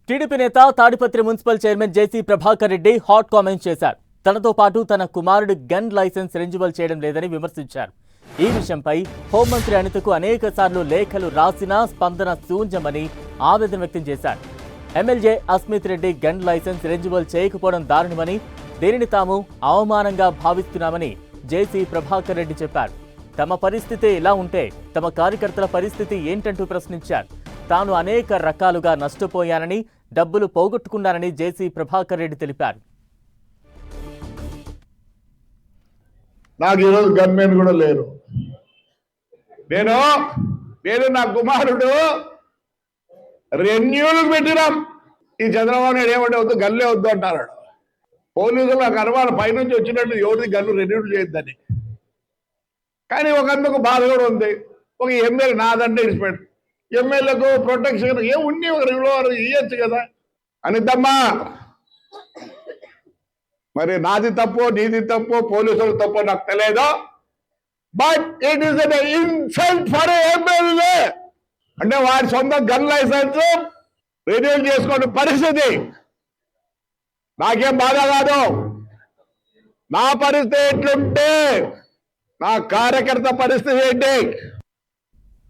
TDP నేత Tadipatri municipal chairman జేసీ Prabhakar Reddy hot comments చేశారు. తనతో పాటు తన కుమారుడు గన్ లైసెన్స్ రెన్యువల్ చేయడం లేదని విమర్శించారు. ఈ విషయంపై హోంమంత్రి అనితకు అనేక సార్లు లేఖలు రాసినా స్పందన శూన్యమని ఆవేదన వ్యక్తం చేశారు. MLA Asmit Reddy gun licence renewal చేయకపోవడం దారుణమని, దీనిని తాము అవమానంగా భావిస్తున్నామని జేసీ ప్రభాకర్ రెడ్డి చెప్పారు. తమ పరిస్థితి ఇలా ఉంటే తమ కార్యకర్తల పరిస్థితి ఏంటంటూ ప్రశ్నించారు. తాను అనేక రకాలుగా నష్టపోయానని, డబ్బులు పోగొట్టుకున్నానని జేసీ ప్రభాకర్ రెడ్డి తెలిపారు. నాకు ఈరోజు గన్మెన్ కూడా లేరు. నేను నా కుమారుడు రెన్యూలు పెట్టినాం. ఈ చంద్రబాబు నాయుడు ఏమంటే వద్దు, గల్లే వద్దు అంటారు. పోలీసులు నాకు అనుమానం పైనుంచి వచ్చినట్టు ఎవరిది గన్ను రెన్యూల్ చేయొద్దని. కానీ ఒకందుకు బాధ కూడా ఉంది. ఒక ఎమ్మెల్యే నాదంటే ఇన్స్పెక్ట్ ఎమ్మెల్యేకు ప్రొటెక్షన్ ఏముండి ఒక రెగ్యులర్ ఇవ్వచ్చు కదా అనిద్దమ్మా. మరి నాది తప్పు, నీది తప్పు, పోలీసులు తప్పు నాకు తెలియదు. But it is an insult for MLA. అంటే వారి సొంత గన్ లైసెన్స్ రెన్యూల్ చేసుకోండి పరిస్థితి. నాకేం బాధ కాదు. నా పరిస్థితి ఎట్లుంటే నా కార్యకర్త పరిస్థితి ఏంటి?